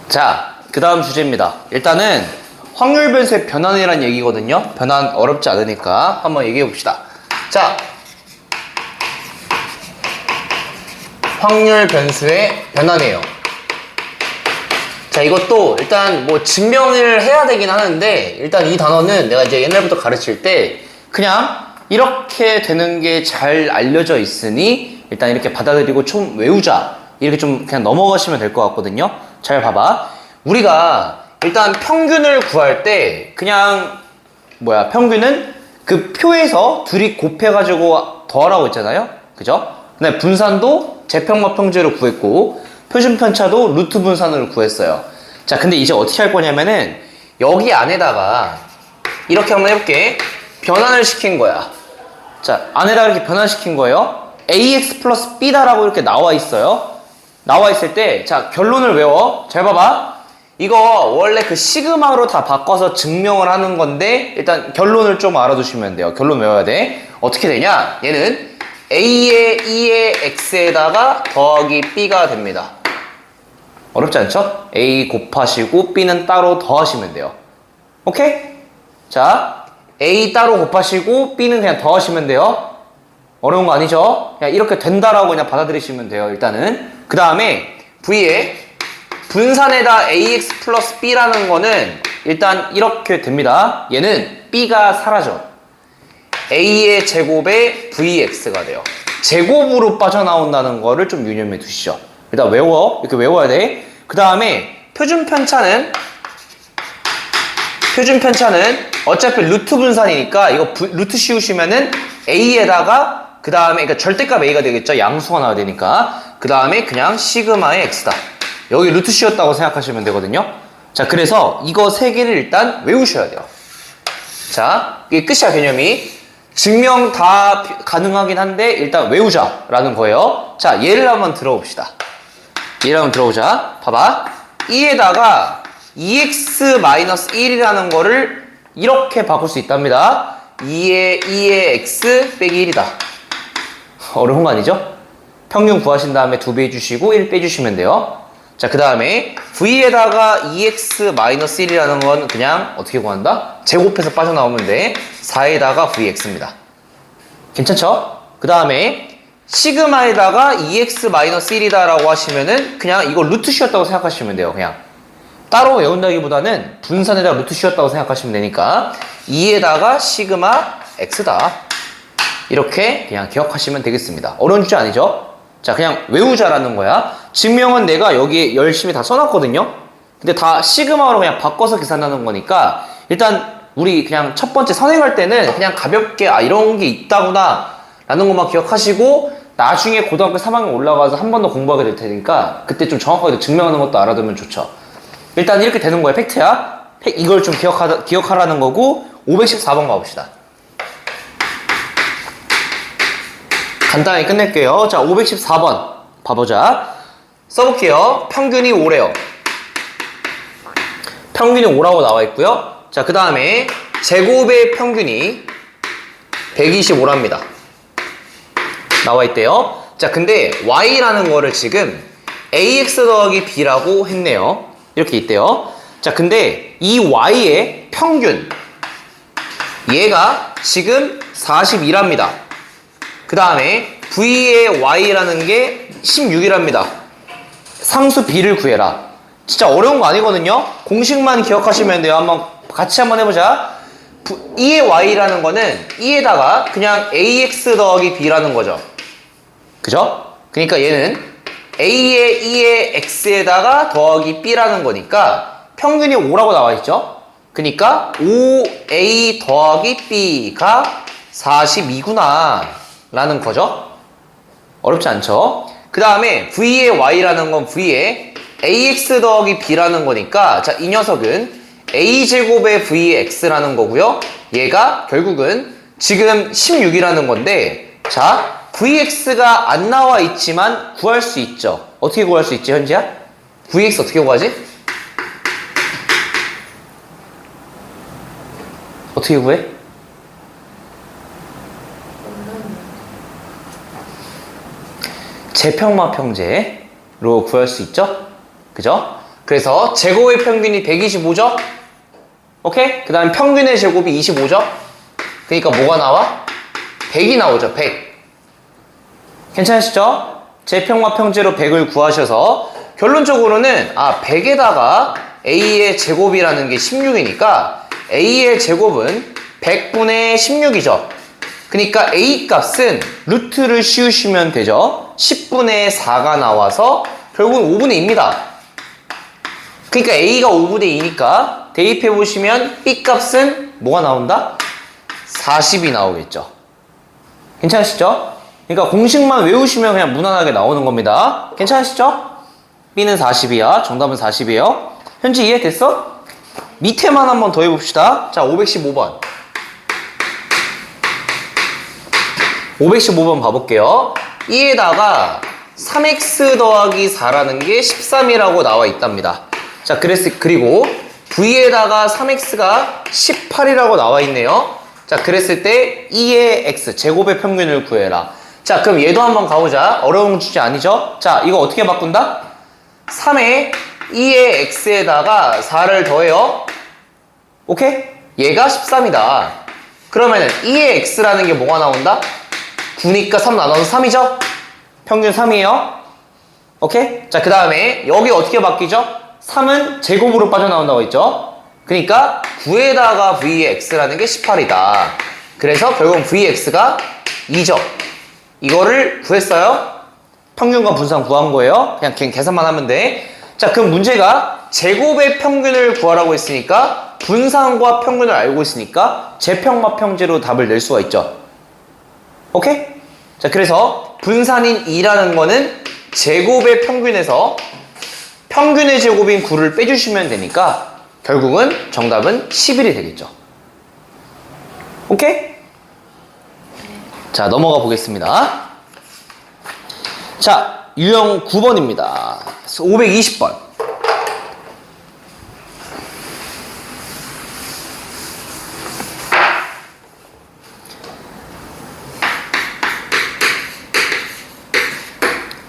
자, 그 다음 주제입니다. 일단은 확률 변수의 변환이란 얘기거든요. 변환 어렵지 않으니까 한번 얘기해 봅시다. 자, 확률 변수의 변환이에요. 자, 이것도 일단 뭐 증명을 해야 되긴 하는데, 일단 이 단어는 내가 이제 옛날부터 가르칠 때 그냥 이렇게 되는 게 잘 알려져 있으니 일단 이렇게 받아들이고 좀 외우자, 이렇게 좀 그냥 넘어가시면 될 것 같거든요. 잘 봐봐. 우리가 일단 평균을 구할 때 그냥 평균은 그 표에서 둘이 곱해가지고 더하라고 했잖아요. 그죠? 근데 분산도 제평마평제로 구했고 표준 편차도 루트 분산으로 구했어요. 자, 근데 이제 어떻게 할 거냐면은 여기 안에다가 이렇게 한번 해볼게. 변환을 시킨 거야. 자, 안에다가 이렇게 변환시킨 거예요. ax 플러스 b다라고 이렇게 나와 있어요. 나와 있을 때, 자, 결론을 외워. 잘 봐봐. 이거 원래 그 시그마로 다 바꿔서 증명을 하는 건데, 일단 결론을 좀 알아두시면 돼요. 결론 외워야 돼. 어떻게 되냐? 얘는 a의 2의 x에다가 더하기 b가 됩니다. 어렵지 않죠? a 곱하시고 b는 따로 더하시면 돼요. 오케이? 자, a 따로 곱하시고 b는 그냥 더하시면 돼요. 어려운 거 아니죠? 그냥 이렇게 된다라고 그냥 받아들이시면 돼요. 일단은 그 다음에 v에 분산에다 ax 플러스 b라는 거는 일단 이렇게 됩니다. 얘는 b가 사라져. a의 제곱에 vx가 돼요. 제곱으로 빠져나온다는 거를 좀 유념해 두시죠. 일단 외워. 이렇게 외워야 돼. 그 다음에 표준 편차는 어차피 루트 분산이니까 이거 루트 씌우시면은 a에다가 그 다음에 그러니까 절대값 a가 되겠죠. 양수가 나와야 되니까. 그 다음에 그냥 시그마의 x다. 여기 루트 씌웠다고 생각하시면 되거든요. 자, 그래서 이거 세 개를 일단 외우셔야 돼요. 자, 이게 끝이야, 개념이. 증명 다 가능하긴 한데 일단 외우자라는 거예요. 자, 예를 한번 들어봅시다. 예를 한번 들어보자. 봐봐. 2에다가 2x-1이라는 거를 이렇게 바꿀 수 있답니다. 2의 x 빼기 1이다. 어려운 거 아니죠? 평균 구하신 다음에 2배 해주시고 1 빼주시면 돼요. 자, 그 다음에 v에다가 2x-1이라는 건 그냥 어떻게 구한다? 제곱해서 빠져나오면 돼. 4에다가 vx입니다. 괜찮죠? 그 다음에 시그마에다가 2x-1이다 라고 하시면은 그냥 이거 루트 씌웠다고 생각하시면 돼요. 그냥 따로 외운다기보다는 분산에다가 루트 씌웠다고 생각하시면 되니까 2에다가 시그마 x다. 이렇게 그냥 기억하시면 되겠습니다. 어려운 주제 아니죠? 자, 그냥 외우자라는 거야. 증명은 내가 여기에 열심히 다 써놨거든요. 근데 다 시그마로 그냥 바꿔서 계산하는 거니까 일단 우리 그냥 첫 번째 선행할 때는 그냥 가볍게 이런 게 있다구나 라는 것만 기억하시고 나중에 고등학교 3학년 올라가서 한 번 더 공부하게 될 테니까 그때 좀 정확하게 증명하는 것도 알아두면 좋죠. 일단 이렇게 되는 거야. 팩트야. 이걸 좀 기억하라는 거고 514번 가봅시다. 간단하게 끝낼게요. 자, 514번 봐보자. 써볼게요. 평균이 5래요. 평균이 5라고 나와 있고요. 자, 그 다음에 제곱의 평균이 125랍니다. 나와 있대요. 자, 근데 y라는 거를 지금 ax 더하기 b라고 했네요. 이렇게 있대요. 자, 근데 이 y의 평균 얘가 지금 42랍니다. 그 다음에 v의 y라는 게 16이랍니다. 상수 b를 구해라. 진짜 어려운 거 아니거든요. 공식만 기억하시면 돼요. 같이 한번 해보자. 2의 y라는 거는 2에다가 그냥 ax 더하기 b라는 거죠. 그죠? 그러니까 얘는 a의 2의 x에다가 더하기 b라는 거니까 평균이 5라고 나와 있죠. 그러니까 5a 더하기 b가 42구나 라는 거죠. 어렵지 않죠? 그 다음에 v의 y라는 건 v의 ax 더하기 b라는 거니까 자, 이 녀석은 a제곱의 vx라는 거고요. 얘가 결국은 지금 16이라는 건데 자, vx가 안 나와 있지만 구할 수 있죠. 어떻게 구할 수 있지, 현지야? vx 어떻게 구하지? 어떻게 구해? 제평마평제로 구할 수 있죠? 그죠? 그래서 제곱의 평균이 125죠? 오케이? 그 다음에 평균의 제곱이 25죠? 그러니까 뭐가 나와? 100이 나오죠, 100. 괜찮으시죠? 제평과 평제로 100을 구하셔서 결론적으로는 100에다가 a의 제곱이라는 게 16이니까 a의 제곱은 100분의 16이죠. 그러니까 a 값은 루트를 씌우시면 되죠. 10분의 4가 나와서 결국은 5분의 2입니다. 그러니까 a가 5분의 2니까 대입해보시면 b 값은 뭐가 나온다? 40이 나오겠죠. 괜찮으시죠? 그러니까 공식만 외우시면 그냥 무난하게 나오는 겁니다. 괜찮으시죠? b는 40이야. 정답은 40이에요. 현재 이해됐어? 밑에만 한번 더 해봅시다. 자, 515번. 515번 봐볼게요. e에다가 3x 더하기 4라는 게 13이라고 나와 있답니다. 자, 그리고 v에다가 3x가 18이라고 나와 있네요. 자, 그랬을 때 2의 x, 제곱의 평균을 구해라. 자, 그럼 얘도 한번 가보자. 어려운 주제 아니죠? 자, 이거 어떻게 바꾼다? 3에 2의 x에다가 4를 더해요. 오케이? 얘가 13이다. 그러면은 2의 x라는 게 뭐가 나온다? 9니까 3 나눠서 3이죠? 평균 3이에요. 오케이? 자, 그 다음에 여기 어떻게 바뀌죠? 3은 제곱으로 빠져나온다고 했죠? 그러니까 9에다가 v의 x라는 게 18이다. 그래서 결국은 vx가 2죠. 이거를 구했어요. 평균과 분산 구한 거예요. 그냥 계산만 하면 돼. 자, 그럼 문제가 제곱의 평균을 구하라고 했으니까 분산과 평균을 알고 있으니까 제평과 평제로 답을 낼 수가 있죠. 오케이? 자, 그래서 분산인 2라는 거는 제곱의 평균에서 평균의 제곱인 9를 빼주시면 되니까 결국은 정답은 11이 되겠죠. 오케이? 자, 넘어가 보겠습니다. 자, 유형 9번입니다. 520번.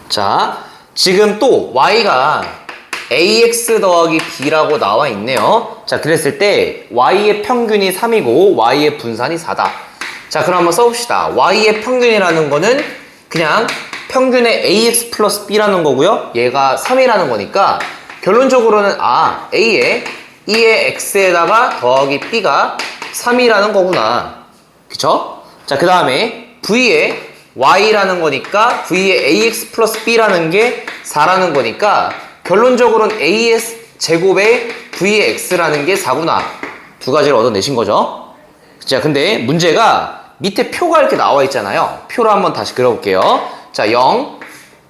자, 지금 또 y가 ax 더하기 b라고 나와 있네요. 자, 그랬을 때 y의 평균이 3이고 y의 분산이 4다. 자, 그럼 한번 써봅시다. y의 평균이라는 거는 그냥 평균의 ax 플러스 b라는 거고요. 얘가 3이라는 거니까 결론적으로는 a에 2의 x에다가 더하기 b가 3이라는 거구나. 그쵸? 자, 그 다음에 v에 y라는 거니까 v의 ax 플러스 b라는 게 4라는 거니까 결론적으로는 ax 제곱에 v의 x라는 게 4구나. 두 가지를 얻어내신 거죠. 자, 근데 문제가 밑에 표가 이렇게 나와 있잖아요. 표를 한번 다시 그려볼게요. 자, 0,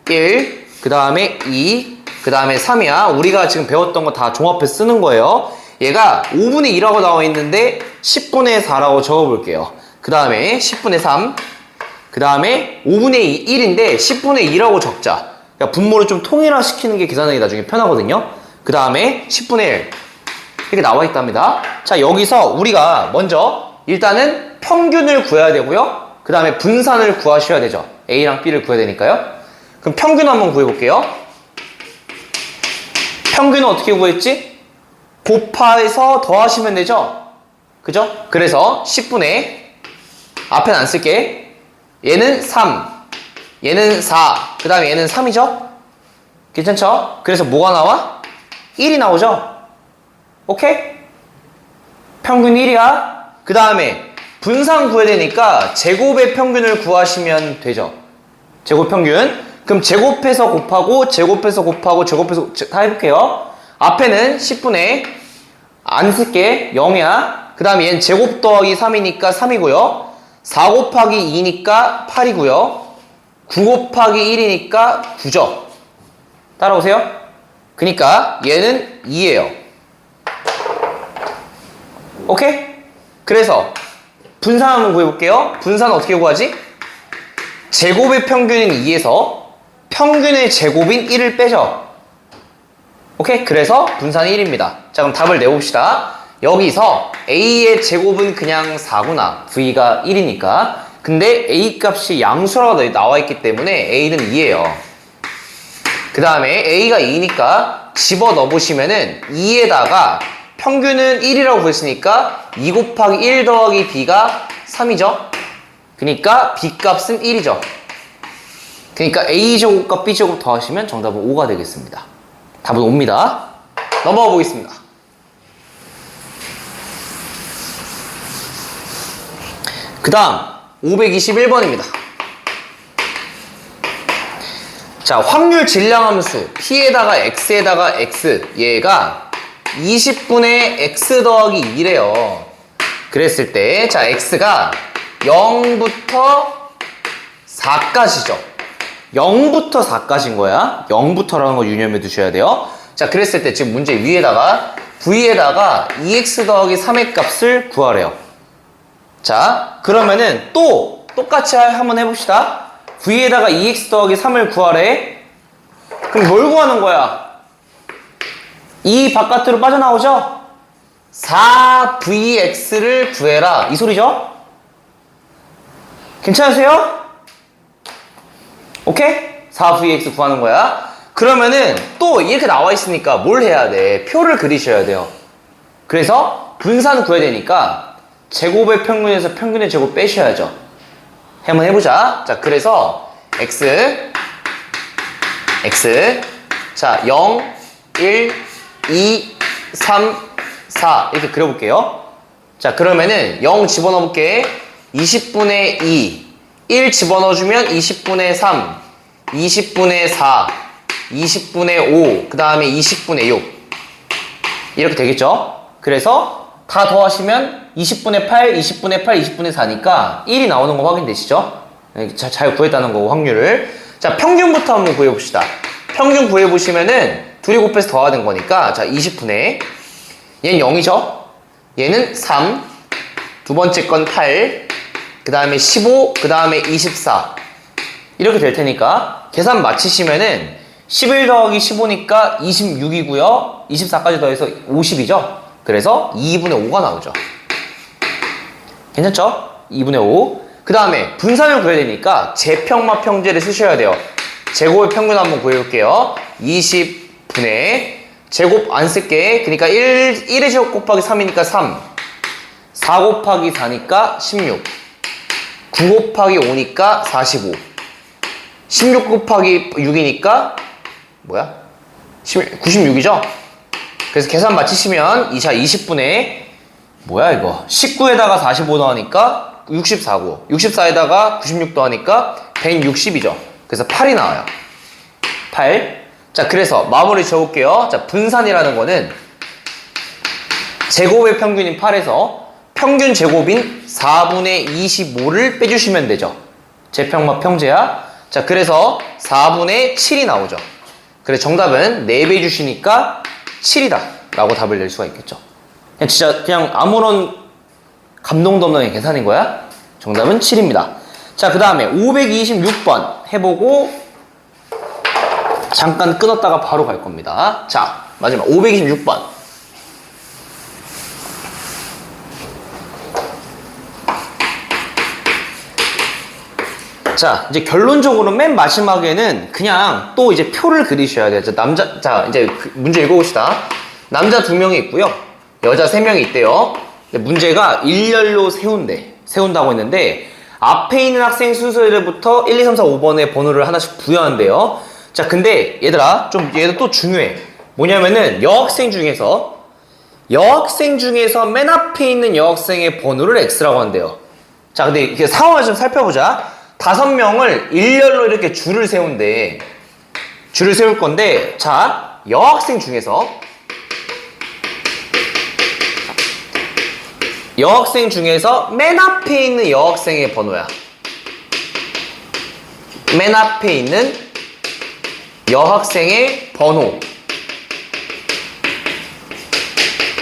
1, 그 다음에 2, 그 다음에 3이야. 우리가 지금 배웠던 거 다 종합해 쓰는 거예요. 얘가 5분의 2라고 나와 있는데 10분의 4라고 적어볼게요. 그 다음에 10분의 3, 그 다음에 5분의 1인데 10분의 2라고 적자. 그러니까 분모를 좀 통일화시키는 게 계산하기 나중에 편하거든요. 그 다음에 10분의 1 이렇게 나와 있답니다. 자, 여기서 우리가 먼저 일단은 평균을 구해야 되고요. 그 다음에 분산을 구하셔야 되죠. A랑 B를 구해야 되니까요. 그럼 평균 한번 구해볼게요. 평균은 어떻게 구했지? 곱해서 더하시면 되죠? 그죠? 그래서 10분의 앞에는 안 쓸게. 얘는 3, 얘는 4, 그 다음에 얘는 3이죠? 괜찮죠? 그래서 뭐가 나와? 1이 나오죠? 오케이? 평균 1이야. 그 다음에 분산 구해야 되니까 제곱의 평균을 구하시면 되죠. 제곱 평균. 그럼 제곱해서 곱하고 제곱해서 곱하고 제곱해서 다 해볼게요. 앞에는 10분의 안 쓸게 0이야. 그 다음에 얘는 제곱 더하기 3이니까 3이고요. 4 곱하기 2니까 8이고요. 9 곱하기 1이니까 9죠. 따라오세요. 그러니까 얘는 2예요. 오케이? 그래서 분산 한번 구해볼게요. 분산은 어떻게 구하지? 제곱의 평균인 2에서 평균의 제곱인 1을 빼죠. 오케이? 그래서 분산이 1입니다. 자, 그럼 답을 내봅시다. 여기서 A의 제곱은 그냥 4구나. V가 1이니까. 근데 A 값이 양수라고 나와 있기 때문에 A는 2예요. 그 다음에 A가 2니까 집어넣어 보시면은 2에다가 평균은 1이라고 구했으니까 2 곱하기 1 더하기 b가 3이죠. 그러니까 b 값은 1이죠. 그러니까 a제곱과 b제곱 더하시면 정답은 5가 되겠습니다. 답은 5입니다. 넘어가 보겠습니다. 그 다음 521번입니다. 자, 확률 질량함수 p에다가 x에다가 x 얘가 20분의 x 더하기 2래요. 그랬을 때 자 x가 0부터 4까지죠. 0부터 4까지인 거야. 0부터라는 거 유념해 두셔야 돼요. 자, 그랬을 때 지금 문제 위에다가 v에다가 2x 더하기 3의 값을 구하래요. 자, 그러면은 또 똑같이 한번 해봅시다. v에다가 2x 더하기 3을 구하래. 그럼 뭘 구하는 거야? 2 바깥으로 빠져나오죠? 4vx를 구해라. 이 소리죠? 괜찮으세요? 오케이? 4vx 구하는 거야. 그러면은 또 이렇게 나와 있으니까 뭘 해야 돼? 표를 그리셔야 돼요. 그래서 분산 구해야 되니까 제곱의 평균에서 평균의 제곱 빼셔야죠. 한번 해보자. 자, 그래서 x 자 0, 1, 2, 3, 4 이렇게 그려볼게요. 자, 그러면은 0 집어넣어 볼게. 20분의 2 1 집어넣어주면 20분의 3 20분의 4 20분의 5 그 다음에 20분의 6 이렇게 되겠죠. 그래서 다 더하시면 20분의 8 20분의 8 20분의 4니까 1이 나오는 거 확인되시죠? 잘 구했다는 거고 확률을. 자, 평균부터 한번 구해봅시다. 평균 구해보시면은 둘이 곱해서 더하는 거니까 자 20분의 얘는 0이죠. 얘는 3 두 번째 건 8 그 다음에 15 그 다음에 24 이렇게 될 테니까 계산 마치시면은 11 더하기 15니까 26이고요 24까지 더해서 50이죠. 그래서 2분의 5가 나오죠. 괜찮죠? 2분의 5. 그 다음에 분산을 구해야 되니까 제평마 평제를 쓰셔야 돼요. 제곱의 평균 한번 구해볼게요. 20분의 제곱 안 쓸게. 그러니까 1의 제곱 곱하기 3이니까 3 4 곱하기 4니까 16 9 곱하기 5니까 45 16 곱하기 6이니까 뭐야? 96이죠? 그래서 계산 마치시면 20분의 뭐야 이거 19에다가 45 더하니까 64고 64에다가 96 더하니까 160이죠. 그래서 8이 나와요. 8. 자, 그래서 마무리 지어볼게요. 자, 분산이라는 거는 제곱의 평균인 8에서 평균 제곱인 4분의 25를 빼주시면 되죠. 제평마 평제야. 자, 그래서 4분의 7이 나오죠. 그래서 정답은 4배 주시니까 7이다 라고 답을 낼 수가 있겠죠. 그냥 아무런 감동도 없는 계산인 거야. 정답은 7입니다. 자, 그 다음에 526번 해보고 잠깐 끊었다가 바로 갈 겁니다. 자, 마지막 526번. 자, 이제 결론적으로 맨 마지막에는 그냥 또 이제 표를 그리셔야 돼요. 자, 이제 문제 읽어봅시다. 남자 2명이 있고요. 여자 3명이 있대요. 문제가 일렬로 세운다고 했는데 앞에 있는 학생 순서대로부터 1, 2, 3, 4, 5번의 번호를 하나씩 부여한대요. 자, 근데 얘들아, 얘도 또 중요해. 뭐냐면은 여학생 중에서 맨 앞에 있는 여학생의 번호를 X라고 한대요. 자, 근데 이렇게 상황을 좀 살펴보자. 5명을 일렬로 이렇게 줄을 세운대. 줄을 세울 건데, 자, 여학생 중에서 맨 앞에 있는 여학생의 번호야. 맨 앞에 있는 여학생의 번호.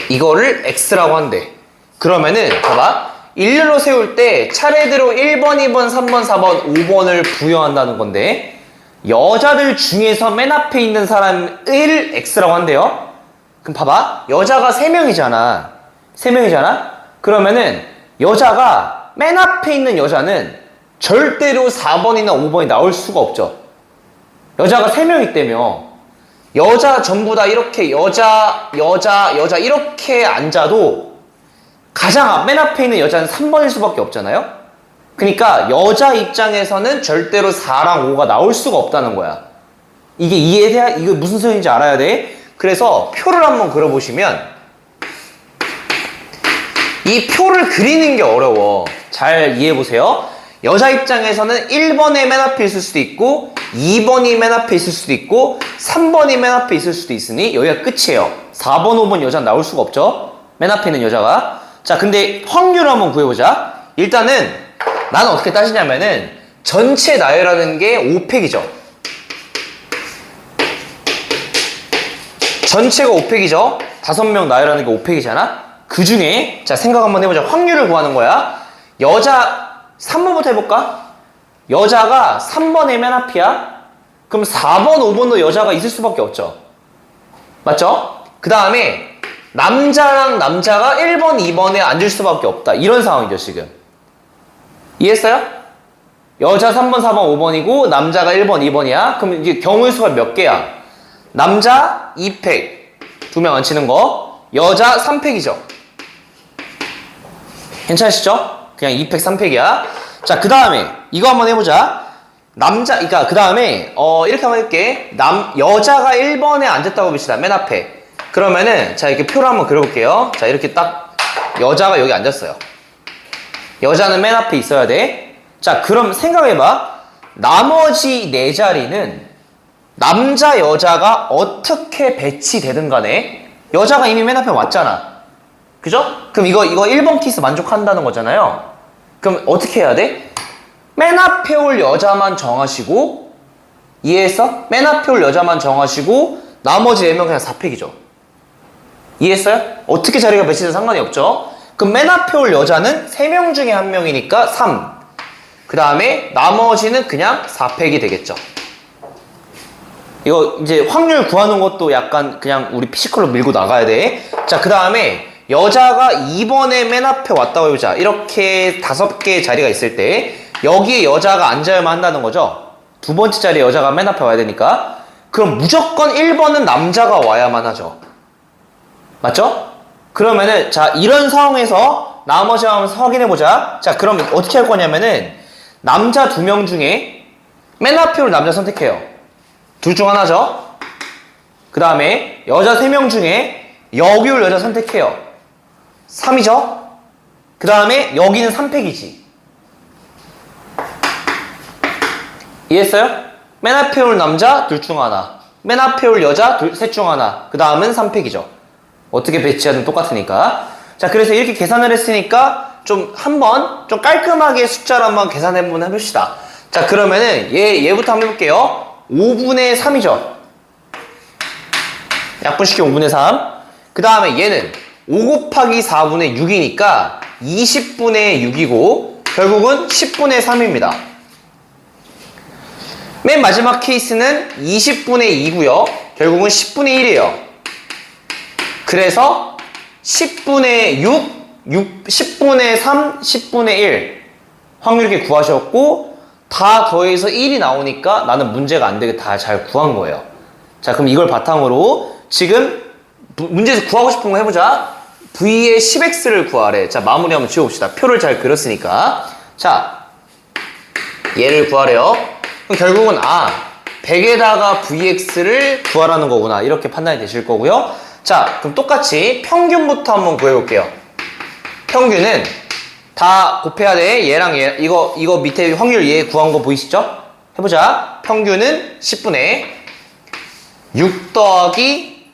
이거를 X라고 한대. 그러면은, 봐봐. 일렬로 세울 때 차례대로 1번, 2번, 3번, 4번, 5번을 부여한다는 건데 여자들 중에서 맨 앞에 있는 사람을 X라고 한대요. 그럼 봐봐. 여자가 3명이잖아. 그러면은 여자가 맨 앞에 있는 여자는 절대로 4번이나 5번이 나올 수가 없죠. 여자가 3명 있다며. 여자 전부 다 이렇게 여자 이렇게 앉아도 가장 맨 앞에 있는 여자는 3번일 수밖에 없잖아요. 그러니까 여자 입장에서는 절대로 4랑 5가 나올 수가 없다는 거야. 이게 이게 무슨 소리인지 알아야 돼. 그래서 표를 한번 그려보시면 이 표를 그리는 게 어려워. 잘 이해해보세요. 여자 입장에서는 1번에 맨 앞에 있을 수도 있고 2번이 맨 앞에 있을 수도 있고 3번이 맨 앞에 있을 수도 있으니 여기가 끝이에요. 4번, 5번 여자 나올 수가 없죠. 맨 앞에 있는 여자가. 자, 근데 확률을 한번 구해보자. 일단은 나는 어떻게 따지냐면은 전체 나열하는 게 5팩이죠. 전체가 5팩이죠. 5명 나열하는 게 5팩이잖아. 그 중에 자 생각 한번 해보자. 확률을 구하는 거야. 여자 3번부터 해볼까? 여자가 3번에 맨 앞이야. 그럼 4번, 5번도 여자가 있을 수밖에 없죠. 맞죠? 그 다음에 남자랑 남자가 1번, 2번에 앉을 수밖에 없다. 이런 상황이죠, 지금. 이해했어요? 여자 3번, 4번, 5번이고 남자가 1번, 2번이야. 그럼 이게 경우의 수가 몇 개야? 남자 2팩, 2명 앉히는 거. 여자 3팩이죠. 괜찮으시죠? 그냥 2팩, 3팩이야. 자, 그 다음에 이거 한번 해보자. 그러니까 그 다음에 이렇게 한번 해볼게. 여자가 1번에 앉았다고 봅시다. 맨 앞에. 그러면은 자 이렇게 표를 한번 그려볼게요. 자, 이렇게 딱 여자가 여기 앉았어요. 여자는 맨 앞에 있어야 돼. 자, 그럼 생각해봐. 나머지 4자리는 남자, 여자가 어떻게 배치되든 간에 여자가 이미 맨 앞에 왔잖아. 그죠? 그럼 이거 1번 케이스 만족한다는 거잖아요. 그럼 어떻게 해야 돼? 맨 앞에 올 여자만 정하시고, 이해했어? 맨 앞에 올 여자만 정하시고 나머지 4명 그냥 4팩이죠. 이해했어요? 어떻게 자리가 배치돼도 상관이 없죠. 그럼 맨 앞에 올 여자는 3명 중에 1명이니까 3. 그 다음에 나머지는 그냥 4팩이 되겠죠. 이거 이제 확률 구하는 것도 약간 그냥 우리 피지컬로 밀고 나가야 돼. 자, 그 다음에 여자가 2번에 맨 앞에 왔다고 해보자. 이렇게 5개의 자리가 있을 때 여기에 여자가 앉아야만 한다는 거죠. 2번째 자리에 여자가 맨 앞에 와야 되니까. 그럼 무조건 1번은 남자가 와야만 하죠. 맞죠? 그러면은 자, 이런 상황에서 나머지 한번 확인해보자. 자, 그럼 어떻게 할 거냐면은 남자 2명 중에 맨 앞에 올 남자 선택해요. 둘 중 하나죠. 그 다음에 여자 3명 중에 여기 올 여자 선택해요. 3이죠. 그 다음에 여기는 3팩이지. 이해했어요? 맨 앞에 올 남자 둘 중 하나, 맨 앞에 올 여자 셋 중 하나, 그 다음은 3팩이죠. 어떻게 배치하든 똑같으니까. 자, 그래서 이렇게 계산을 했으니까 좀 한번 좀 깔끔하게 숫자를 한번 계산해보면 해봅시다. 자, 그러면은 얘부터 한번 해볼게요. 5분의 3이죠. 약분시켜 5분의 3. 그 다음에 얘는 5 곱하기 4분의 6이니까 20분의 6이고 결국은 10분의 3입니다. 맨 마지막 케이스는 20분의 2고요. 결국은 10분의 1이에요. 그래서 10분의 6, 10분의 3, 10분의 1 확률 이렇게 구하셨고 다 더해서 1이 나오니까 나는 문제가 안 되게 다 잘 구한 거예요. 자, 그럼 이걸 바탕으로 지금 문제에서 구하고 싶은 거 해보자. V의 10x를 구하래. 자, 마무리 한번 지워봅시다. 표를 잘 그렸으니까. 자, 얘를 구하래요. 그럼 결국은 100에다가 Vx를 구하라는 거구나. 이렇게 판단이 되실 거고요. 자, 그럼 똑같이 평균부터 한번 구해볼게요. 평균은 다 곱해야 돼. 얘랑 얘, 이거 밑에 확률 얘 구한 거 보이시죠? 해보자. 평균은 10분의 6 더하기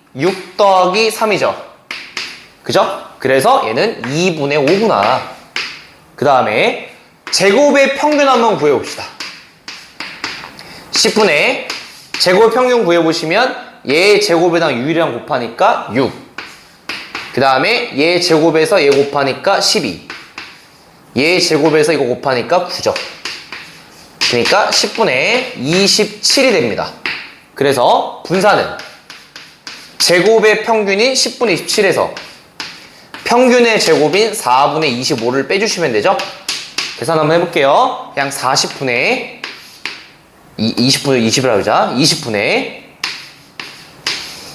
3이죠. 그죠? 그래서 얘는 2분의 5구나. 그 다음에 제곱의 평균 한번 구해봅시다. 10분의 제곱의 평균 구해보시면 얘 제곱에다가 유일이랑 곱하니까 6. 그 다음에 얘 제곱에서 얘 곱하니까 12. 얘 제곱에서 이거 곱하니까 9죠. 그러니까 10분의 27이 됩니다. 그래서 분사는 제곱의 평균인 10분의 27에서 평균의 제곱인 4분의 25를 빼주시면 되죠. 계산 한번 해볼게요. 그냥 40분의 20분의 20이라고 하자. 20분의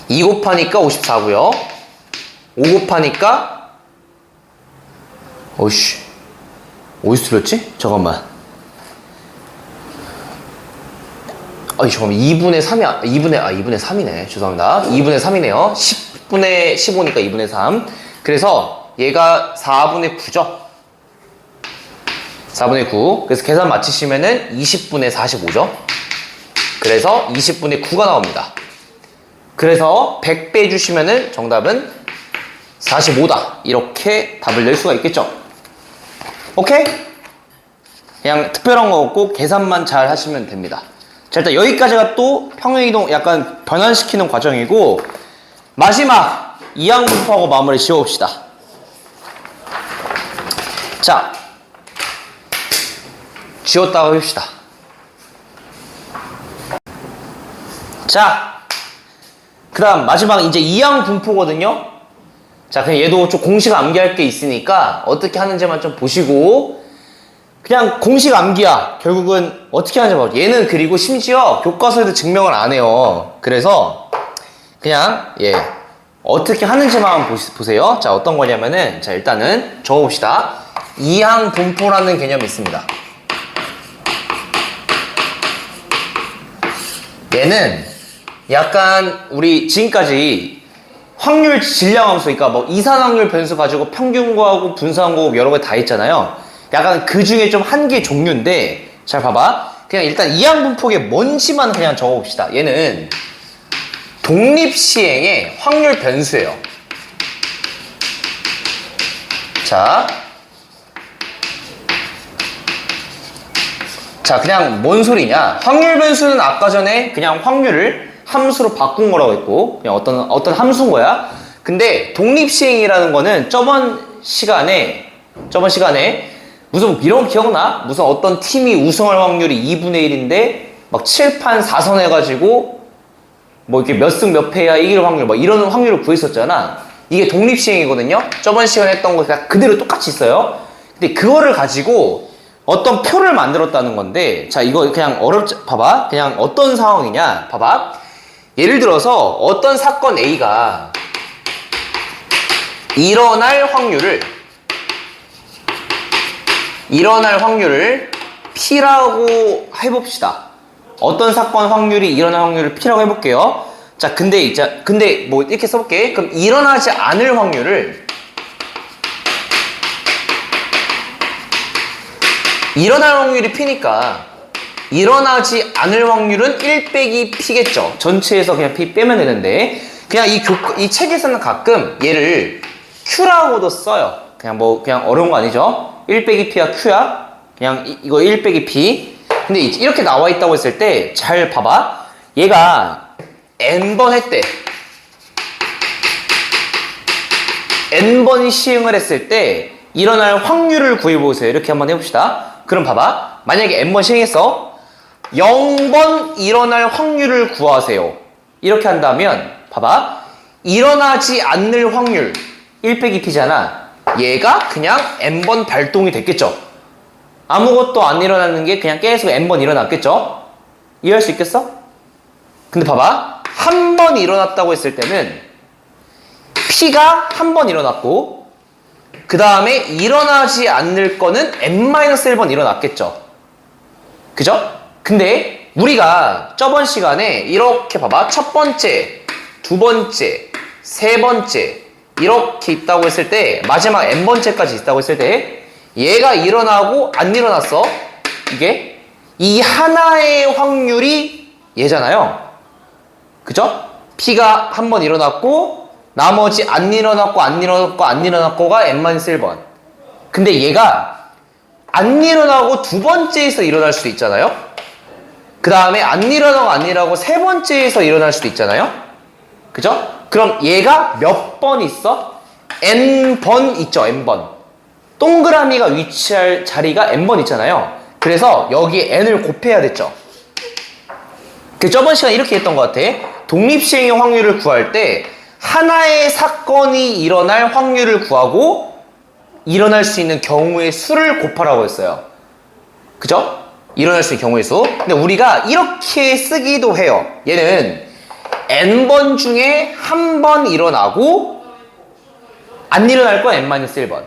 2 곱하니까 54고요. 5 곱하니까 어이씨 어디서 틀렸지? 잠깐만. 잠깐만. 2분의 3이 2분의 3이네. 죄송합니다. 2분의 3이네요. 10분의 15니까 2분의 3. 그래서 얘가 4분의 9죠. 4분의 9. 그래서 계산 마치시면은 20분의 45죠. 그래서 20분의 9가 나옵니다. 그래서 100 빼주시면은 정답은 45다. 이렇게 답을 낼 수가 있겠죠. 오케이? 그냥 특별한 거 없고 계산만 잘 하시면 됩니다. 자, 일단 여기까지가 또 평행이동 약간 변환시키는 과정이고, 마지막 이항분포하고 마무리 지어봅시다. 자, 지웠다고 해봅시다. 자, 그 다음 마지막 이제 이항분포거든요. 자, 그냥 얘도 좀 공식 암기할 게 있으니까 어떻게 하는지만 좀 보시고, 그냥 공식 암기야. 결국은 어떻게 하는지 봐. 얘는 그리고 심지어 교과서에도 증명을 안 해요. 그래서 그냥 어떻게 하는지만 보세요. 자, 어떤 거냐면은, 자, 일단은 적어봅시다. 이항분포라는 개념이 있습니다. 얘는 약간 우리 지금까지 확률 질량함수, 그러니까 뭐 이산확률 변수 가지고 평균 구하고 분산 구하고 여러 개 다 했잖아요. 약간 그 중에 좀 한 개 종류인데, 잘 봐봐. 그냥 일단 이항분포의 뭔지만 그냥 적어봅시다. 얘는 독립시행의 확률 변수예요. 자, 그냥 뭔 소리냐? 확률 변수는 아까 전에 그냥 확률을 함수로 바꾼 거라고 했고, 그냥 어떤 함수인 거야. 근데 독립시행이라는 거는 저번 시간에 무슨 이런 거 기억나? 무슨 어떤 팀이 우승할 확률이 2분의 1인데 막 7판 4선 해가지고 뭐 이렇게 몇 승 몇 패야 이길 확률 뭐 이런 확률을 구했었잖아. 이게 독립시행이거든요. 저번 시간에 했던 거 그대로 똑같이 있어요. 근데 그거를 가지고 어떤 표를 만들었다는 건데, 자, 이거 그냥 봐봐. 그냥 어떤 상황이냐? 봐봐. 예를 들어서 어떤 사건 A가 일어날 확률을 P라고 해봅시다. 어떤 사건 확률이 일어날 확률을 P라고 해볼게요. 자, 근데 뭐 이렇게 써볼게. 그럼 일어나지 않을 확률을 일어날 확률이 P니까 일어나지 않을 확률은 1 빼기 P겠죠. 전체에서 그냥 P 빼면 되는데, 그냥 이 책에서는 가끔 얘를 Q라고도 써요. 그냥 어려운 거 아니죠? 1 빼기 P야 Q야. 그냥 이거 1 빼기 P. 근데 이렇게 나와 있다고 했을 때 잘 봐봐. 얘가 N번 했대. N번 시행을 했을 때 일어날 확률을 구해보세요. 이렇게 한번 해봅시다. 그럼 봐봐. 만약에 N번 시행했어. 0번 일어날 확률을 구하세요. 이렇게 한다면 봐봐. 일어나지 않을 확률 1 빼기 P잖아. 얘가 그냥 N번 발동이 됐겠죠. 아무것도 안 일어나는 게 그냥 계속 N번 일어났겠죠. 이해할 수 있겠어? 근데 봐봐. 한 번 일어났다고 했을 때는 P가 한 번 일어났고, 그 다음에 일어나지 않을 거는 N-1번 일어났겠죠. 그죠? 근데 우리가 저번 시간에 이렇게 봐봐. 첫 번째, 두 번째, 세 번째 이렇게 있다고 했을 때, 마지막 N번째까지 있다고 했을 때 얘가 일어나고 안 일어났어. 이게 이 하나의 확률이 얘잖아요. 그죠? P가 한 번 일어났고 나머지 안 일어났고가 N-1번. 근데 얘가 안 일어나고 두 번째에서 일어날 수도 있잖아요. 그 다음에 안 일어나고 세 번째에서 일어날 수도 있잖아요. 그죠? 그럼 얘가 몇 번 있어? N번 있죠. N번. 동그라미가 위치할 자리가 N번 있잖아요. 그래서 여기에 N을 곱해야 됐죠. 그 저번 시간에 이렇게 했던 것 같아. 독립시행의 확률을 구할 때 하나의 사건이 일어날 확률을 구하고 일어날 수 있는 경우의 수를 곱하라고 했어요. 그죠? 일어날 수 있는 경우의 수. 근데 우리가 이렇게 쓰기도 해요. 얘는 n번 중에 한 번 일어나고 안 일어날 건 n-1번.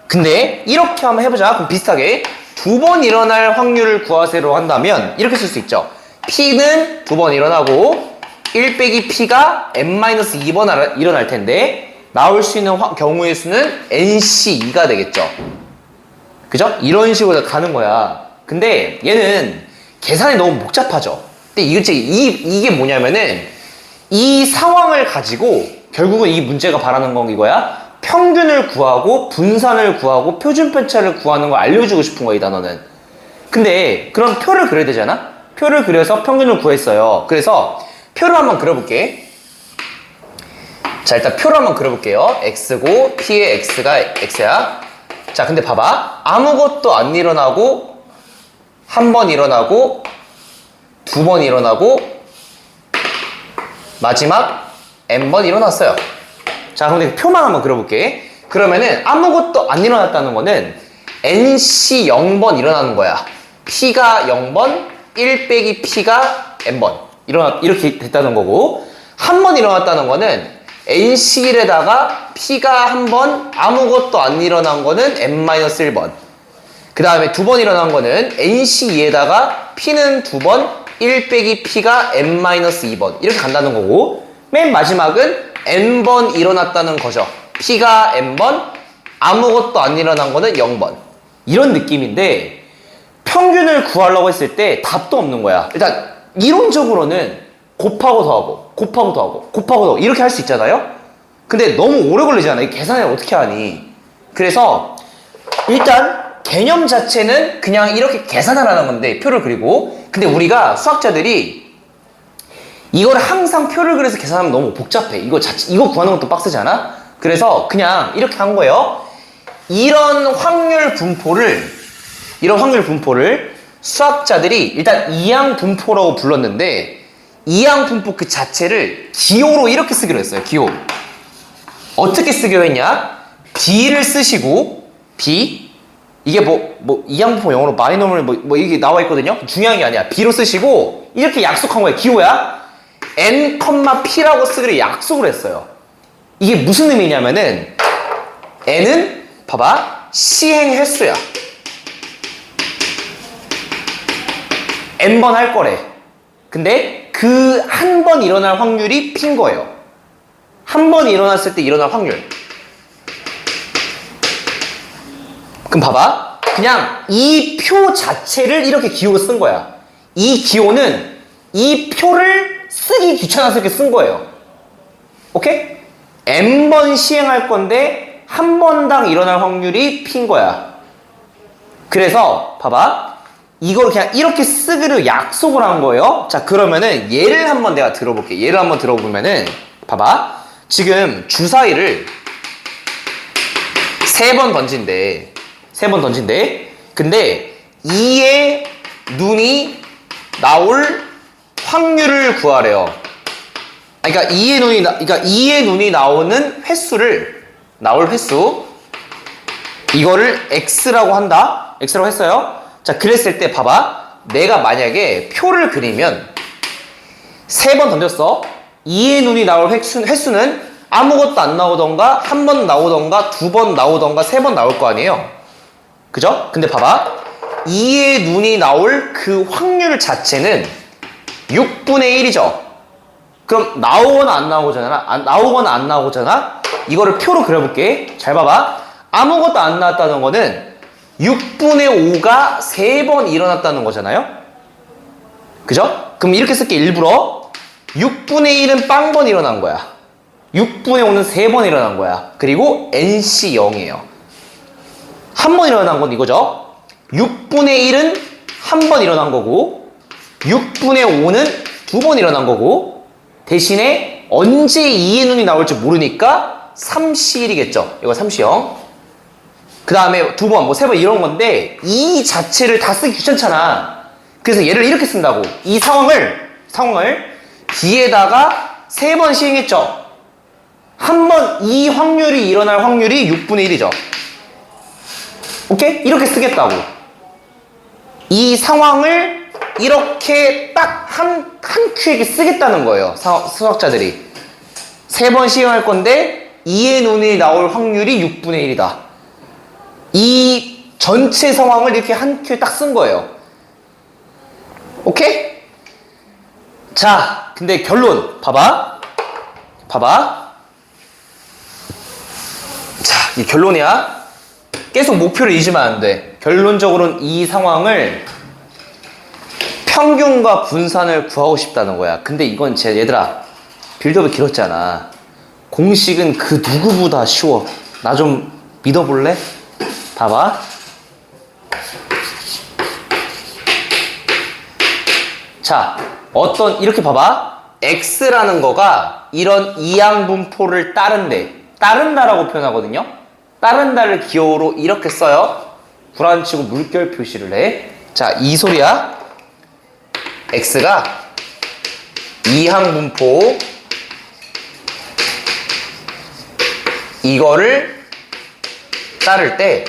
근데 이렇게 한번 해보자. 그럼 비슷하게 두 번 일어날 확률을 구하세요 한다면 이렇게 쓸 수 있죠. P는 두 번 일어나고 1 빼기 P가 n-2번 일어날 텐데 나올 수 있는 경우의 수는 NC2가 되겠죠. 그죠? 이런 식으로 가는 거야. 근데 얘는 계산이 너무 복잡하죠. 근데 이게 뭐냐면은 이 상황을 가지고 결국은 이 문제가 바라는 건 이거야. 평균을 구하고 분산을 구하고 표준 편차를 구하는 걸 알려주고 싶은 거야, 이 단어는. 근데 그럼 표를 그려야 되잖아? 표를 그려서 평균을 구했어요. 그래서 표를 한번 그려볼게. 자, 일단 표를 한번 그려볼게요. x고 p의 x가 x야. 자, 근데 봐봐. 아무것도 안 일어나고 한 번 일어나고 두 번 일어나고 마지막 n번 일어났어요. 자, 근데 표만 한번 그려볼게. 그러면은 아무것도 안 일어났다는 거는 nc 0번 일어나는 거야. p가 0번, 1 빼기 p가 n번 이렇게 됐다는 거고, 한 번 일어났다는 거는 nc1에다가 p가 한 번, 아무것도 안 일어난 거는 n-1번. 그 다음에 두 번 일어난 거는 nc2에다가 p는 두 번, 1 빼기 p가 n-2번 이렇게 간다는 거고, 맨 마지막은 n번 일어났다는 거죠. p가 n번, 아무것도 안 일어난 거는 0번. 이런 느낌인데 평균을 구하려고 했을 때 답도 없는 거야. 일단 이론적으로는 곱하고 더하고 곱하고 더하고 곱하고 더하고 이렇게 할 수 있잖아요. 근데 너무 오래 걸리잖아. 이 계산을 어떻게 하니. 그래서 일단 개념 자체는 그냥 이렇게 계산을 하는 건데, 표를 그리고. 근데 우리가 수학자들이 이걸 항상 표를 그려서 계산하면 너무 복잡해. 이거 구하는 것도 빡세잖아. 그래서 그냥 이렇게 한 거예요. 이런 확률 분포를 수학자들이 일단 이항 분포라고 불렀는데, 이항 분포 그 자체를 기호로 이렇게 쓰기로 했어요. 기호. 어떻게 쓰기로 했냐? B를 쓰시고, B. 이게 이항 분포 영어로 마이너멀 이게 나와 있거든요. 중요한 게 아니야. B로 쓰시고, 이렇게 약속한 거예요. 기호야. n, p라고 쓰기로 약속을 했어요. 이게 무슨 의미냐면은 n은 봐봐, 시행 횟수야. n번 할 거래. 근데 그 한 번 일어날 확률이 p인 거예요. 한 번 일어났을 때 일어날 확률. 그럼 봐봐, 그냥 이 표 자체를 이렇게 기호로 쓴 거야. 이 기호는 이 표를 쓰기 귀찮아서 이렇게 쓴 거예요. 오케이? n번 시행할 건데 한 번당 일어날 확률이 p인 거야. 그래서 봐봐, 이걸 그냥 이렇게 쓰기로 약속을 한 거예요. 자, 그러면은 얘를 한번 내가 들어볼게. 얘를 한번 들어보면은 봐봐, 지금 주사위를 세 번 던진대. 근데 2의 눈이 나올 확률을 구하래요. 그러니까 2의 눈이 나오는 나올 횟수, 이거를 x라고 한다. x라고 했어요. 자, 그랬을 때 봐봐, 내가 만약에 표를 그리면 세 번 던졌어. 2의 눈이 나올 횟수는 아무것도 안 나오던가, 한 번 나오던가, 두 번 나오던가, 세 번 나올 거 아니에요. 그죠? 근데 봐봐, 2의 눈이 나올 그 확률 자체는 6분의 1이죠. 그럼 나오거나 안 나오거나. 이거를 표로 그려볼게. 잘 봐봐. 아무것도 안 나왔다는 거는 6분의 5가 3번 일어났다는 거잖아요. 그죠? 그럼 이렇게 쓸게. 일부러 6분의 1은 빵번 일어난 거야. 6분의 5는 3번 일어난 거야. 그리고 NC 0이에요. 한 번 일어난 건 이거죠. 6분의 1은 한 번 일어난 거고, 6분의 5는 두 번 일어난 거고, 대신에 언제 2의 눈이 나올지 모르니까 3C1이겠죠. 이거 3C0. 그 다음에 두 번, 세 번 이런 건데, 이 자체를 다 쓰기 귀찮잖아. 그래서 얘를 이렇게 쓴다고. 이 상황을 B에다가 세 번 시행했죠. 한 번 이 확률이 일어날 확률이 6분의 1이죠. 오케이? 이렇게 쓰겠다고. 이 상황을 이렇게 딱 한 큐에게 쓰겠다는 거예요. 수학자들이. 3번 시행할 건데 2의 논이 나올 확률이 6분의 1이다. 이 전체 상황을 이렇게 한 큐에 딱 쓴 거예요. 오케이? 자, 근데 결론 봐봐. 자, 이 결론이야. 계속 목표를 잊으면 안 돼. 결론적으로는 이 상황을 평균과 분산을 구하고 싶다는 거야. 근데 이건 얘들아, 빌드업이 길었잖아. 공식은 그 누구보다 쉬워. 나 좀 믿어볼래? 봐봐. 자, 이렇게 봐봐. x라는 거가 이런 이항분포를 따른다라고 표현하거든요. 따른다를 기호로 이렇게 써요. 불안치고 물결 표시를 해. 자, 이 소리야. x가 이항분포 이거를 따를 때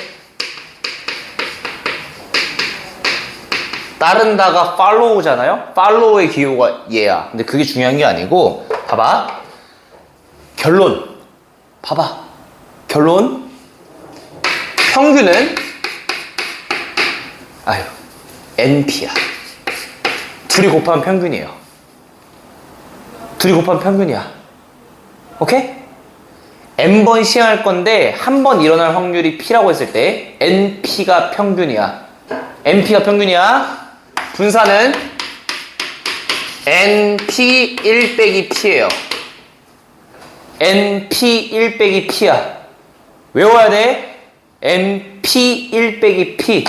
따른다가 follow잖아요. follow의 기호가 얘야. 근데 그게 중요한 게 아니고 봐봐. 결론. 봐봐. 결론. 평균은 NP야. 둘이 곱하면 평균이에요. 둘이 곱하면 평균이야. 오케이? n번 시행할 건데 한 번 일어날 확률이 P라고 했을 때 NP가 평균이야. NP가 평균이야. 분산은 NP 1 빼기 P예요. NP 1 빼기 P야. 외워야 돼. NP 1 빼기 P.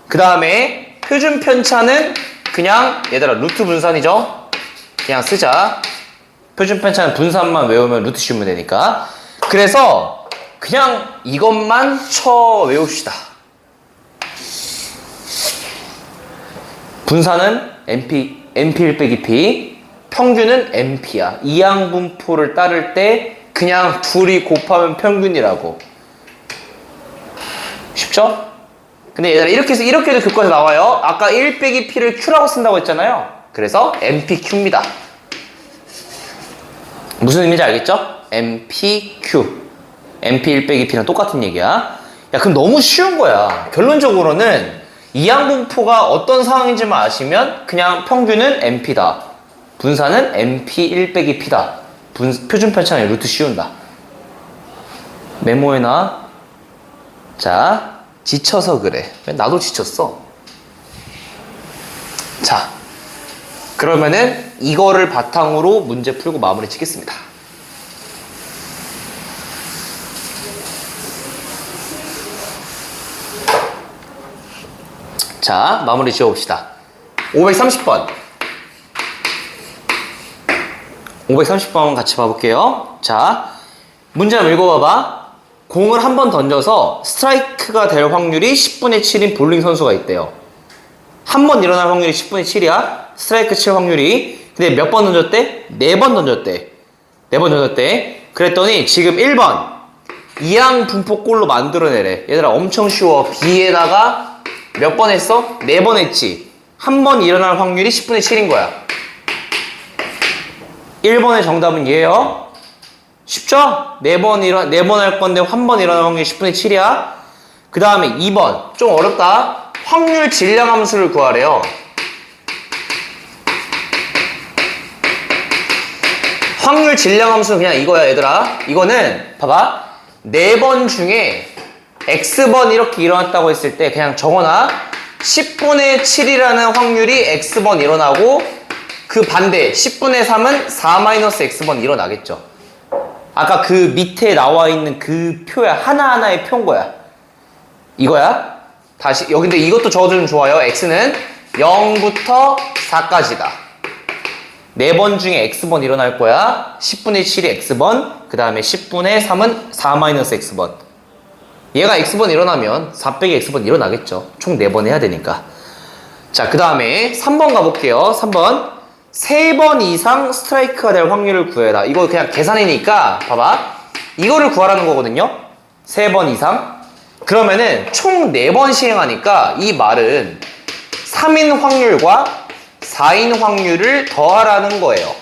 그 다음에 표준 편차는 그냥 얘들아 루트 분산이죠. 그냥 쓰자. 표준 편차는 분산만 외우면 루트 씌우면 되니까. 그래서 그냥 이것만 외웁시다. 분산은 NP 1 빼기 P, 평균은 NP야. 이항분포를 따를 때 그냥 둘이 곱하면 평균이라고. 쉽죠? 근데 얘들아 이렇게도 교과서 나와요. 아까 1 빼기 P를 Q라고 쓴다고 했잖아요. 그래서 NPQ입니다. 무슨 의미인지 알겠죠? NPQ. NP 1 빼기 P랑 똑같은 얘기야. 야, 그럼 너무 쉬운 거야. 결론적으로는 이항분포가 어떤 상황인지만 아시면 그냥 평균은 NP다. 분산은 NP 1 빼기 P다. 표준 편차는 루트 씌운다. 메모해놔. 자, 지쳐서 그래. 나도 지쳤어. 자, 그러면은 이거를 바탕으로 문제 풀고 마무리 치겠습니다. 자, 마무리 지어봅시다. 530번. 530번 같이 봐볼게요. 자, 문제 한번 읽어봐봐. 공을 한 번 던져서 스트라이크가 될 확률이 10분의 7인 볼링 선수가 있대요. 한 번 일어날 확률이 10분의 7이야. 스트라이크 칠 확률이. 근데 몇 번 던졌대? 4번 던졌대. 4번 던졌대. 그랬더니 지금 1번 이항분포꼴로 만들어내래. 얘들아 엄청 쉬워. B에다가 몇 번 했어? 4번 했지. 한 번 일어날 확률이 10분의 7인 거야. 1번의 정답은 얘예요. 쉽죠? 4번 할 건데 한 번 일어날 확률이 10분의 7이야. 그 다음에 2번. 좀 어렵다. 확률 질량 함수를 구하래요. 확률 질량 함수는 그냥 이거야, 얘들아. 이거는 봐봐. 4번 중에 X번 이렇게 일어났다고 했을 때 그냥 적어놔. 10분의 7이라는 확률이 X번 일어나고 그 반대 10분의 3은 4-X번 일어나겠죠. 아까 그 밑에 나와 있는 그 표야. 하나하나의 표인 거야. 이거야. 다시 근데 이것도 적어주면 좋아요. X는 0부터 4까지다. 4번 중에 X번 일어날 거야. 10분의 7이 X번, 그 다음에 10분의 3은 4-X번. 얘가 X번 일어나면 4 빼기 X번 일어나겠죠. 총 4번 해야 되니까. 자, 그 다음에 3번 가볼게요. 3번. 3번 이상 스트라이크가 될 확률을 구해라. 이거 그냥 계산이니까 봐봐. 이거를 구하라는 거거든요. 3번 이상. 그러면은 총 4번 시행하니까 이 말은 3인 확률과 4인 확률을 더하라는 거예요.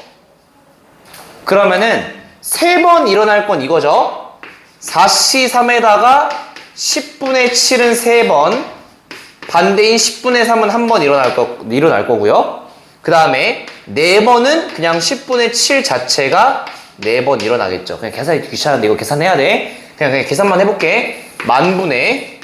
그러면은 3번 일어날 건 이거죠. 4C 3에다가 10분의 7은 3번, 반대인 10분의 3은 한 번 일어날 거고요. 그 다음에 4번은 그냥 10분의 7 자체가 4번 일어나겠죠. 그냥 계산이 귀찮은데 이거 계산해야 돼. 그냥 계산만 해볼게. 만분의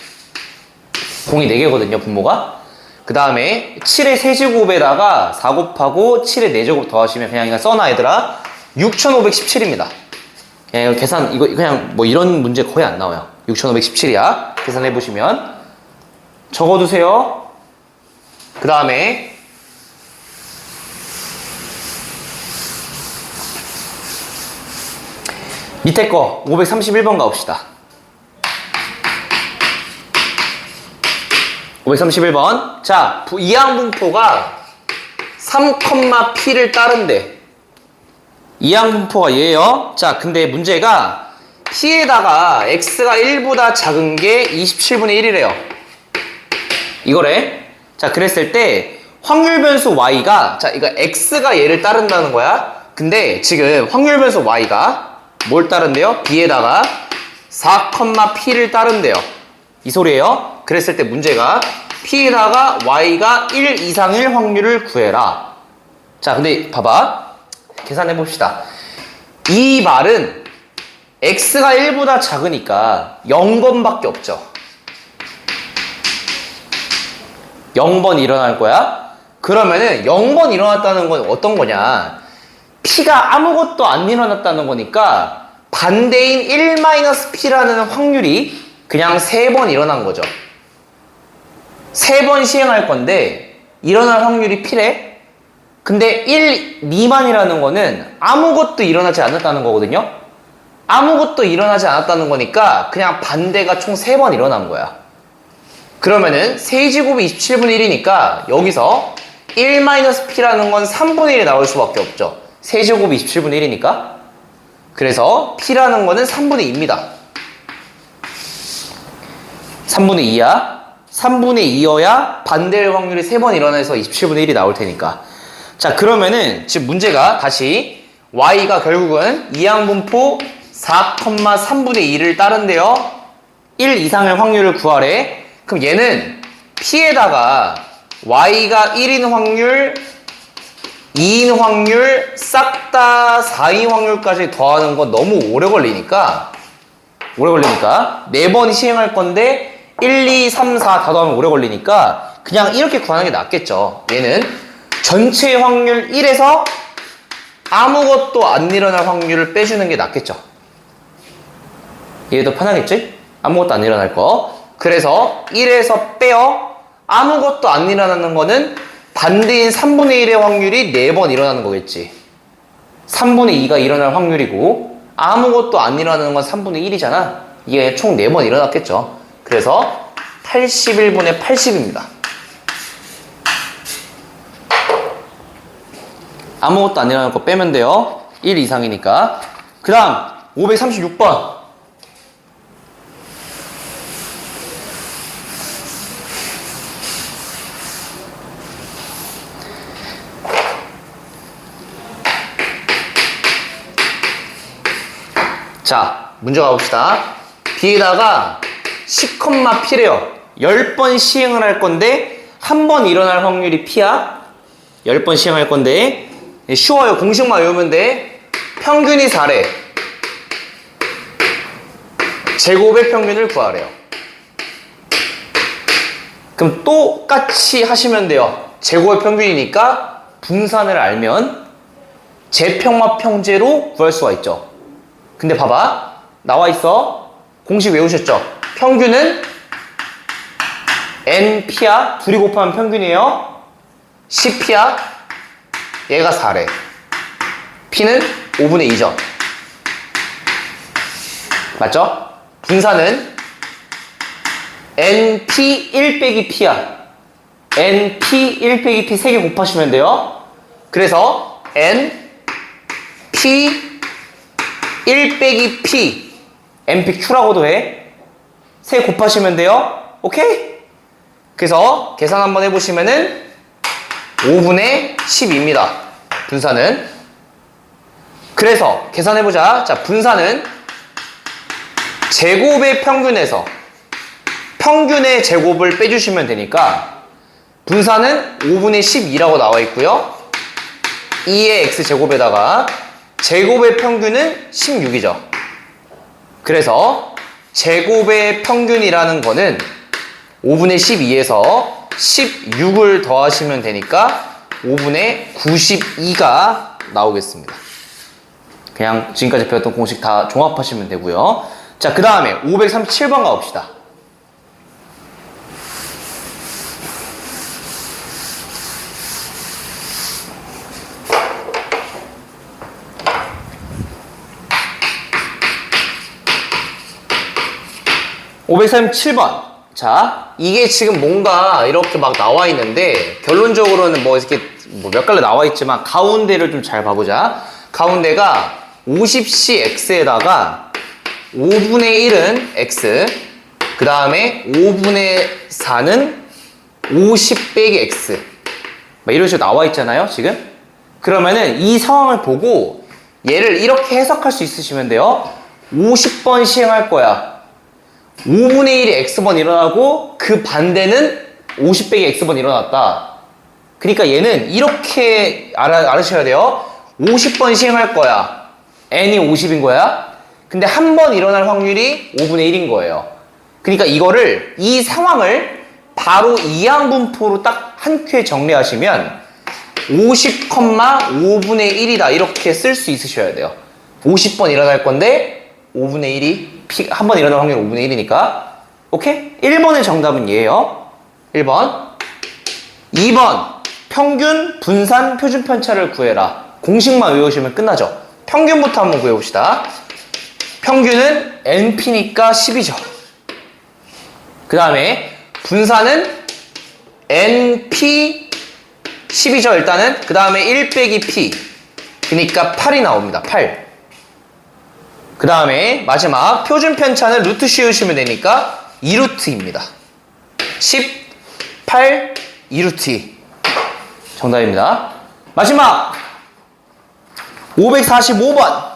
공이 4개거든요, 분모가. 그 다음에 7의 세제곱에다가 4 곱하고 7의 4제곱 더하시면 그냥 써놔, 얘들아. 6517입니다. 그냥 계산, 이거 그냥 뭐 이런 문제 거의 안 나와요. 6517이야. 계산해보시면. 적어두세요. 그 다음에 밑에 거 531번 가봅시다. 531번. 자, 이항분포가 3,p를 따른대. 이항분포가 얘예요. 자, 근데 문제가 p에다가 x가 1보다 작은 게 27분의 1이래요. 이거래. 자, 그랬을 때 확률 변수 y가, 자, 이거 x가 얘를 따른다는 거야. 근데 지금 확률 변수 y가 뭘 따른대요? b에다가 4,p를 따른대요. 이 소리예요. 그랬을 때 문제가 p에다가 y가 1 이상일 확률을 구해라. 자, 근데 봐봐. 계산해 봅시다. 이 말은 x가 1보다 작으니까 0번밖에 없죠. 0번 일어날 거야. 그러면은 0번 일어났다는 건 어떤 거냐? p가 아무것도 안 일어났다는 거니까 반대인 1-p라는 확률이 그냥 3번 일어난 거죠. 3번 시행할 건데 일어날 확률이 p래. 근데 1 미만이라는 거는 아무것도 일어나지 않았다는 거거든요. 아무것도 일어나지 않았다는 거니까 그냥 반대가 총 3번 일어난 거야. 그러면은 세제곱이 27분의 1이니까 여기서 1-p라는 건 3분의 1이 나올 수밖에 없죠. 세제곱이 27분의 1이니까. 그래서 p라는 거는 3분의 2입니다. 3분의 2야. 3분의 2여야 반대일 확률이 3번 일어나서 27분의 1이 나올 테니까. 자, 그러면은 지금 문제가 다시 y가 결국은 이항분포 4,3분의 2를 따른대요. 1 이상의 확률을 구하래. 그럼 얘는 p에다가 y가 1인 확률, 2인 확률, 싹 다 4인 확률까지 더하는 건 너무 오래 걸리니까 4번 시행할 건데 1, 2, 3, 4 다 더하면 오래 걸리니까 그냥 이렇게 구하는 게 낫겠죠. 얘는 전체 확률 1에서 아무것도 안 일어날 확률을 빼주는 게 낫겠죠. 얘도 편하겠지? 아무것도 안 일어날 거. 그래서 1에서 빼요. 아무것도 안 일어나는 거는 반대인 3분의 1의 확률이 4번 일어나는 거겠지. 3분의 2가 일어날 확률이고 아무것도 안 일어나는 건 3분의 1이잖아. 이게 총 4번 일어났겠죠. 그래서 81분의 80입니다. 아무것도 안 일어날 거 빼면 돼요. 1 이상이니까. 그 다음 536번. 자, 문제 가봅시다. b에다가 10,p래요. 10번 시행을 할 건데 한 번 일어날 확률이 p야. 10번 시행할 건데 쉬워요. 공식만 외우면 돼. 평균이 4래. 제곱의 평균을 구하래요. 그럼 똑같이 하시면 돼요. 제곱의 평균이니까 분산을 알면 제평마 평제로 구할 수가 있죠. 근데 봐봐. 나와 있어. 공식 외우셨죠? 평균은 np야. 둘이 곱하면 평균이에요. 10p야. 얘가 4래. p는 5분의 2죠. 맞죠? 분산은 np 1 빼기 p야. np 1 빼기 p 3개 곱하시면 돼요. 그래서 np 1 빼기 p npq라고도 해. 3 곱하시면 돼요. 오케이? 그래서 계산 한번 해보시면은 5분의 10입니다. 분산은. 그래서 계산해보자. 자, 분산은 제곱의 평균에서 평균의 제곱을 빼주시면 되니까 분산은 5분의 12라고 나와 있고요. 2의 x제곱에다가 제곱의 평균은 16이죠. 그래서 제곱의 평균이라는 거는 5분의 12에서 16을 더하시면 되니까 5분의 92가 나오겠습니다. 그냥 지금까지 배웠던 공식 다 종합하시면 되고요. 자, 그 다음에 537번 가봅시다. (537번) 자, 이게 지금 뭔가 이렇게 막 나와 있는데 결론적으로는 뭐 이렇게 몇 갈래 나와 있지만 가운데를 좀 잘 봐보자. 가운데가 50cx에다가 5분의 1은 x, 그 다음에 5분의 4는 50 빼기 x 막 이런 식으로 나와 있잖아요 지금. 그러면은 이 상황을 보고 얘를 이렇게 해석할 수 있으시면 돼요. 50번 시행할 거야. 5분의 1이 x번 일어나고 그 반대는 50 빼기 x번 일어났다. 그러니까 얘는 이렇게 알으셔야 돼요. 50번 시행할 거야. n이 50인 거야. 근데 한 번 일어날 확률이 5분의 1인 거예요. 그러니까 이거를, 이 상황을 바로 이항분포로 딱 한 큐에 정리하시면 50,5분의 1이다 이렇게 쓸 수 있으셔야 돼요. 50번 일어날 건데 5분의 1이 한 번 일어날 확률이 5분의 1이니까. 오케이? 1번의 정답은 얘예요. 1번. 2번 평균 분산 표준 편차를 구해라. 공식만 외우시면 끝나죠. 평균부터 한번 구해봅시다. 평균은 np니까 10이죠. 그 다음에 분산은 np 10이죠 일단은. 그 다음에 1 빼기 p 그러니까 8이 나옵니다. 8. 그 다음에 마지막 표준 편차는 루트 씌우시면 되니까 2루트입니다. 10, 8, 2루트 정답입니다. 마지막 545번.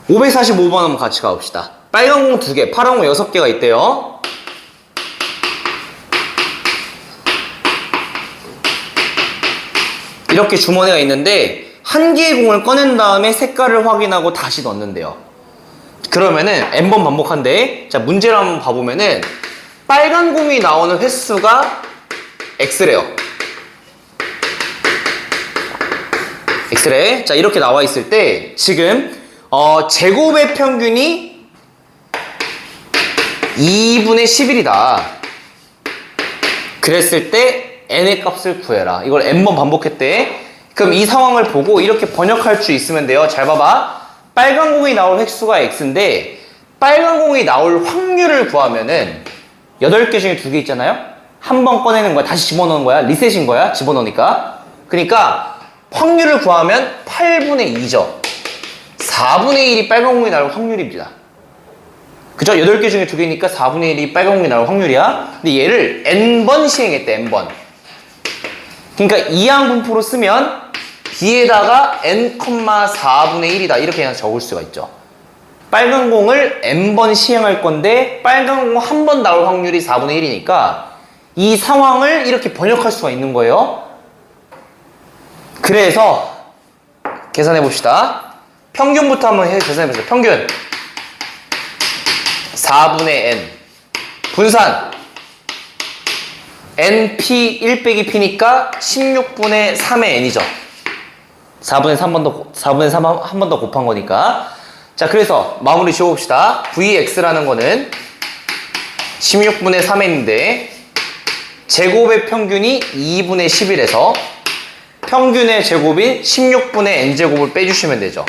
(545번) 한번 같이 가봅시다. 빨간 공 2개, 파란 공 6개가 있대요. 이렇게 주머니가 있는데 한 개의 공을 꺼낸 다음에 색깔을 확인하고 다시 넣는데요. 그러면은 n번 반복한데, 자 문제를 한번 봐보면은 빨간 공이 나오는 횟수가 x래요. x래. 자 이렇게 나와 있을 때 지금 제곱의 평균이 2분의 11이다. 그랬을 때 n의 값을 구해라. 이걸 n번 반복했대. 그럼 이 상황을 보고 이렇게 번역할 수 있으면 돼요. 잘 봐봐. 빨간 공이 나올 획수가 x인데 빨간 공이 나올 확률을 구하면은 8개 중에 2개 있잖아요. 한 번 꺼내는 거야. 다시 집어넣는 거야. 리셋인 거야. 집어넣으니까. 그러니까 확률을 구하면 8분의 2죠. 4분의 1이 빨간 공이 나올 확률입니다. 그죠? 8개 중에 2개니까 4분의 1이 빨간 공이 나올 확률이야. 근데 얘를 n번 시행했대. n번. 그러니까 이항분포로 쓰면 B에다가 n,4분의 1이다 이렇게 그냥 적을 수가 있죠. 빨간 공을 n번 시행할 건데 빨간 공 한 번 나올 확률이 4분의 1이니까 이 상황을 이렇게 번역할 수가 있는 거예요. 그래서 계산해 봅시다. 평균부터 한번 계산해 보세요. 평균 4분의 n 분산 np 1 빼기 p니까 16분의 3의 n이죠. 4분의 3 한 번 더 곱한 거니까. 자 그래서 마무리 지어봅시다. vx라는 거는 16분의 3n인데 제곱의 평균이 2분의 11에서 평균의 제곱인 16분의 n제곱을 빼주시면 되죠.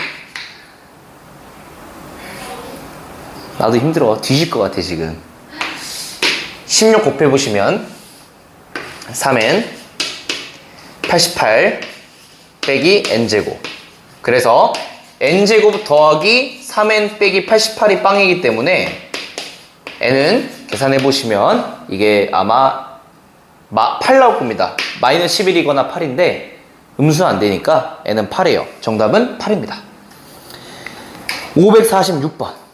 나도 힘들어. 뒤질 것 같아 지금. 16 곱해보시면 3n 88 빼기 n제곱. 그래서 n제곱 더하기 3n 빼기 88이 빵이기 때문에 n은 계산해보시면 이게 아마 8 나올 겁니다. 마이너스 11이거나 8인데 음수 안 되니까 n은 8이에요. 정답은 8입니다. 546번.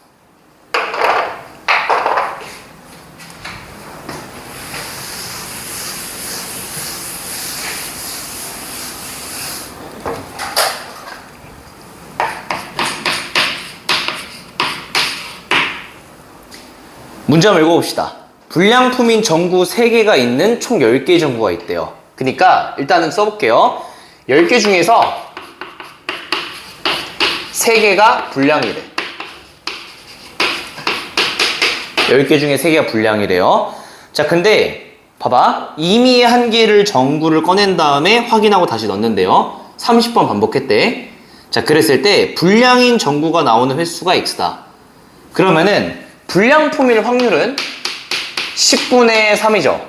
문제 한번 읽어봅시다. 불량품인 전구 3개가 있는 총 10개의 전구가 있대요. 그러니까 일단은 써볼게요. 10개 중에서 3개가 불량이래. 10개 중에 3개가 불량이래요. 자, 근데 봐봐. 이미 한 개를 전구를 꺼낸 다음에 확인하고 다시 넣는데요. 30번 반복했대. 자, 그랬을 때 불량인 전구가 나오는 횟수가 x다. 그러면은 불량품일 확률은 10분의 3이죠.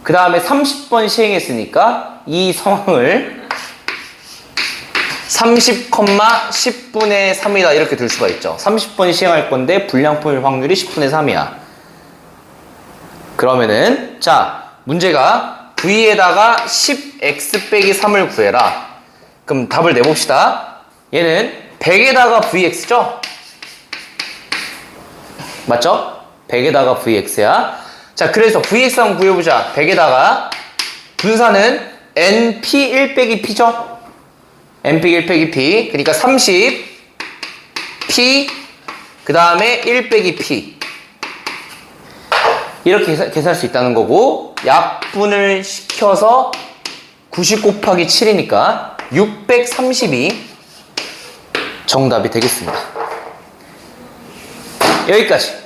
그 다음에 30번 시행했으니까 이 상황을 30,10분의 3이다 이렇게 둘 수가 있죠. 30번 시행할 건데 불량품일 확률이 10분의 3이야. 그러면은 자, 문제가 v에다가 10x 빼기 3을 구해라. 그럼 답을 내봅시다. 얘는 100에다가 vx죠? 맞죠? 100에다가 vx야. 자, 그래서 vx 한번 구해보자. 100에다가 분사는 np 1 빼기 p죠? np 1 빼기 p. 그러니까 30 p 그 다음에 1 빼기 p. 이렇게 계산할 수 있다는 거고, 약분을 시켜서 90 곱하기 7이니까 632 정답이 되겠습니다. 여기까지.